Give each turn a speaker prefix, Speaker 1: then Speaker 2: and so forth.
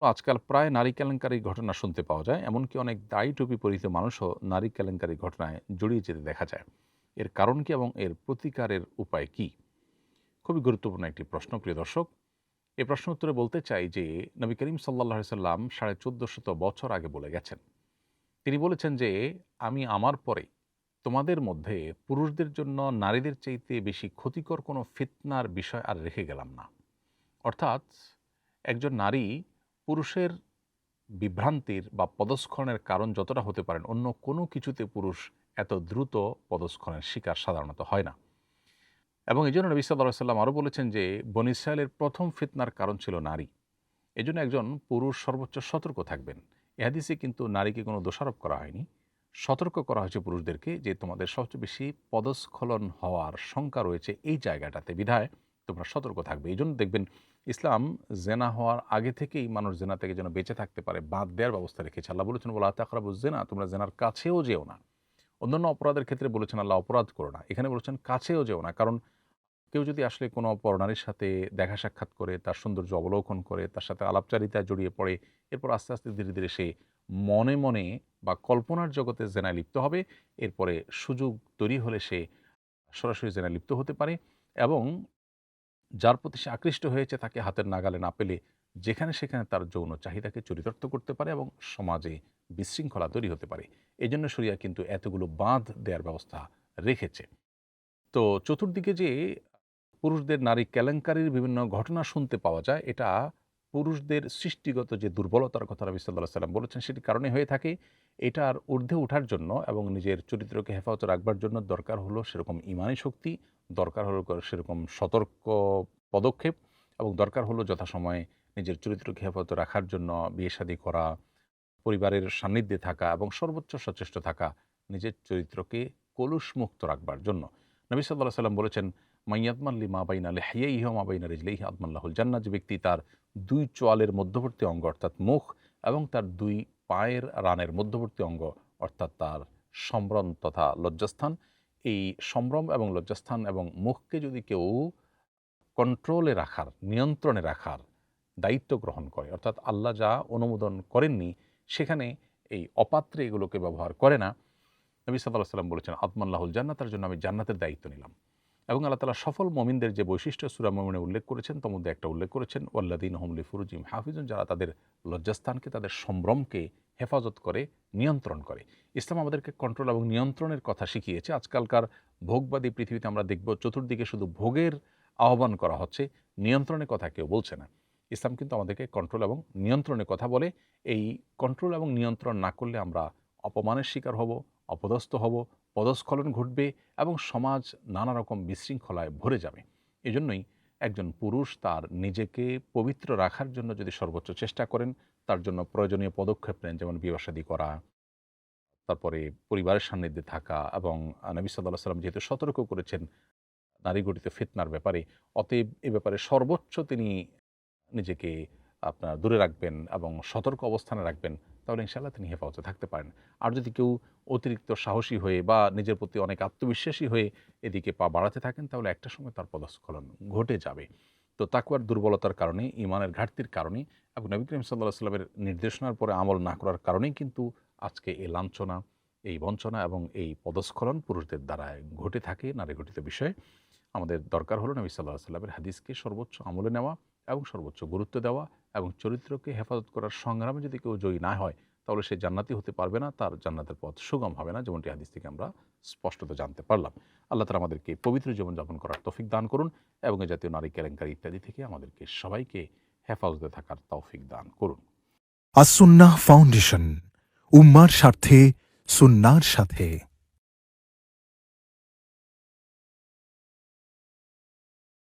Speaker 1: আজকাল প্রায় নারী কেলেঙ্কারির ঘটনা শুনতে পাওয়া যায়। এমনকি অনেক দায়ী টুপি পরিহিত মানুষও নারী কেলেঙ্কারির ঘটনায় জড়িয়ে যেতে দেখা যায়। এর কারণ কি এবং এর প্রতিকারের উপায় কি? খুবই গুরুত্বপূর্ণ একটি প্রশ্ন, প্রিয় দর্শক। এই প্রশ্ন উত্তরে বলতে চাই যে নবী করিম সাল্লাল্লাহু আলাইহি সাল্লাম ১৪৫০ বছর আগে বলে গেছেন। তিনি বলেছেন যে, "আমি আমার পরে তোমাদের মধ্যে পুরুষদের জন্য নারীদের চাইতে বেশি ক্ষতিকর কোনো ফিতনার বিষয় আর রেখে গেলাম না।" অর্থাৎ একজন নারী পুরুষের বিভ্রান্তির বা পদস্খলনের কারণ যতটা হতে পারেন, অন্য কোনো কিছুতে পুরুষ এত দ্রুত পদস্খলনের শিকার সাধারণত হয় না। এবং এজন্য নবী সাল্লাল্লাহু আলাইহি ওয়াসাল্লাম আরও বলেছেন যে, বনী ইসরাইলের প্রথম ফিতনার কারণ ছিল নারী। এজন্য একজন পুরুষ সর্বোচ্চ সতর্ক থাকবেন। এ হাদিসে কিন্তু নারীকে কোনো দোষারোপ করা হয়নি। সতর্ক করা হয়েছে পুরুষদেরকে যে, তোমাদের সবচেয়ে বেশি পদস্খলন হওয়ার শঙ্কা রয়েছে এই জায়গাটাতে, বিধায় তোমরা সতর্ক থাকবে। এইজন্য দেখবেন ইসলাম জেনা হওয়ার আগে থেকেই মানুষ জেনা থেকে যেন বেঁচে থাকতে পারে বাদ দেওয়ার ব্যবস্থা রেখেছে। আল্লাহ বলেছেন, ওয়ালা তাকরাবুজ জিনা, তোমরা জেনার কাছেও যেও না। অন্যান্য অপরাধের ক্ষেত্রে বলেছেন আল্লাহ অপরাধ করো না। এখানে বলেছেন কাছেও যেও না। কারণ কেউ যদি আসলে কোনো পরনারীর সাথে দেখা সাক্ষাৎ করে, তার সৌন্দর্য অবলোকন করে, তার সাথে আলাপচারিতায় জড়িয়ে পড়ে, এরপর আস্তে, আস্তে ধীরে, ধীরে সে মনে, মনে বা কল্পনার জগতে জেনায় লিপ্ত হবে। এরপরে সুযোগ তৈরি হলে সে সরাসরি জেনায় লিপ্ত হতে পারে এবং যার প্রতি সে আকৃষ্ট হয়েছে তাকে হাতের নাগালে না পেলে যেখানে সেখানে তার যৌন চাহিদাকে চরিতার্থ করতে পারে এবং সমাজে বিশৃঙ্খলা তৈরি হতে পারে। এজন্য শরিয়া কিন্তু এতগুলো বাঁধ দেয়ার ব্যবস্থা রেখেছে। তো চতুর্দিকে যে পুরুষদের নারী কেলেঙ্কারির বিভিন্ন ঘটনা শুনতে পাওয়া যায়, এটা পুরুষদের সৃষ্টিগত যে দুর্বলতার কথা নবী সাল্লাল্লাহু আলাইহি ওয়াসাল্লাম বলেছেন, সেটির কারণে হয়ে থাকে। এটার ঊর্ধ্বে ওঠার জন্য এবং নিজের চরিত্রকে হেফাজতে রাখবার জন্য দরকার হলো সেরকম ঈমানি শক্তি, দরকার হলো সেরকম সতর্ক পদক্ষেপ এবং দরকার হলো যথাসময়ে নিজের চরিত্রকে হেফাজতে রাখার জন্য বিয়ে-শাদী করা, পরিবারের সান্নিধ্যে থাকা এবং সর্বোচ্চ সচেষ্ট থাকা নিজের চরিত্রকে কলুষমুক্ত রাখবার জন্য। নবী সাল্লাল্লাহু আলাইহি ওয়াসাল্লাম বলেছেন, মাইয়াতমান লিমা বাইনা লিহইয়াইহি ওয়া মা বাইনা রিজলাইহি আদমাল্লাহুল জান্নাহ, যে ব্যক্তি তার ২ চোয়ালের মধ্যবর্তী অঙ্গ অর্থাৎ মুখ এবং তার ২ পায়ের রানের মধ্যবর্তী অঙ্গ অর্থাৎ তার সম্ভ্রম তথা লজ্জাস্থান, এই সম্ভ্রম এবং লজ্জাস্থান এবং মুখকে যদি কেউ কন্ট্রোলে রাখার, নিয়ন্ত্রণে রাখার দায়িত্ব গ্রহণ করে, অর্থাৎ আল্লাহ যা অনুমোদন করেননি সেখানে এই অপাত্রে এগুলোকে ব্যবহার করে না, নবী সাল্লাল্লাহু আলাইহি ওয়াসাল্লাম বলেছেন আদমাল্লাহুল জান্নাহ, তার জন্য আমি জান্নাতের দায়িত্ব নিলাম। এবং আল্লাহ তাআলা সফল মুমিনদের যে বৈশিষ্ট্য সূরা মুমিনে উল্লেখ করেছেন তার মধ্যে একটা উল্লেখ করেছেন, ওয়াল্লাযীনা হুম লিফুরুজিহিম হাফিজুন, যারা তাদের লজ্জাস্থানকে, তাদের সম্ভ্রমকে হেফাজত করে, নিয়ন্ত্রণ করে। ইসলাম আমাদেরকে কন্ট্রোল এবং নিয়ন্ত্রণের কথা শিখিয়েছে। আজকালকার ভোগবাদী পৃথিবীতে আমরা দেখব চতুর্দিকে শুধু ভোগের আহ্বান করা হচ্ছে, নিয়ন্ত্রণের কথা কেউ বলছে না। ইসলাম কিন্তু আমাদেরকে কন্ট্রোল এবং নিয়ন্ত্রণের কথা বলে। এই কন্ট্রোল এবং নিয়ন্ত্রণ না করলে আমরা অপমানের শিকার হব, অপদস্থ হব, পদস্খলন ঘটবে এবং সমাজ নানা রকম বিশৃঙ্খলায় ভরে যাবে। এজন্যই একজন পুরুষ তার নিজেকে পবিত্র রাখার জন্য যদি সর্বোচ্চ চেষ্টা করেন, তার জন্য প্রয়োজনীয় পদক্ষেপ নেন, যেমন বিয়ে-শাদী করা, তারপরে পরিবারের সান্নিধ্যে থাকা এবং নবী সাল্লাল্লাহু আলাইহি ওয়াসাল্লাম যেহেতু সতর্ক করেছেন নারী গঠিত ফিতনার ব্যাপারে, অতএব এ ব্যাপারে সর্বোচ্চ তিনি নিজেকে আপনার দূরে রাখবেন এবং সতর্ক অবস্থানে রাখবেন, তাহলে ইনশাআল্লাহ তিনি হেফাজতে থাকতে পারেন। আর যদি কেউ অতিরিক্ত সাহসী হয়ে বা নিজের প্রতি অনেক আত্মবিশ্বাসী হয়ে এদিকে পা বাড়াতে থাকেন, তাহলে একটা সময় তার পদস্খলন ঘটে যাবে। তো তাকওয়ার দুর্বলতার কারণে, ঈমানের ঘাটতির কারণে এবং নবী করিম সাল্লাল্লাহু আলাইহি ওয়াসাল্লামের নির্দেশনার পরে আমল না করার কারণেই কিন্তু আজকে এই লাঞ্ছনা, এই বঞ্চনা এবং এই পদস্খলন পুরুষদের দ্বারা ঘটে থাকে নারী গঠিত বিষয়ে। আমাদের দরকার হলো নবী সাল্লাল্লাহু আলাইহি ওয়াসাল্লামের হাদিসকে সর্বোচ্চ আমলে নেওয়া এবং সর্বোচ্চ গুরুত্ব দেওয়া এবং চরিত্রকে হেফাজত করার সংগ্রামে যদি কেউ জয়ী না হয়, তাহলে সে জান্নাতি হতে পারবে না, তার জান্নাতের পথ সুগম হবে না, যেমনটি হাদিস থেকে আমরা স্পষ্টত জানতে পারলাম। আল্লাহ তাআলা আমাদেরকে পবিত্র জীবনযাপন করার তৌফিক দান করুন এবং এ জাতীয় নারী কেলেঙ্কারি ইত্যাদি থেকে আমাদেরকে সবাইকে হেফাজতে থাকার তৌফিক দান করুন।
Speaker 2: আসুন্নাহ ফাউন্ডেশন, উম্মার স্বার্থে সুন্নাহর সাথে।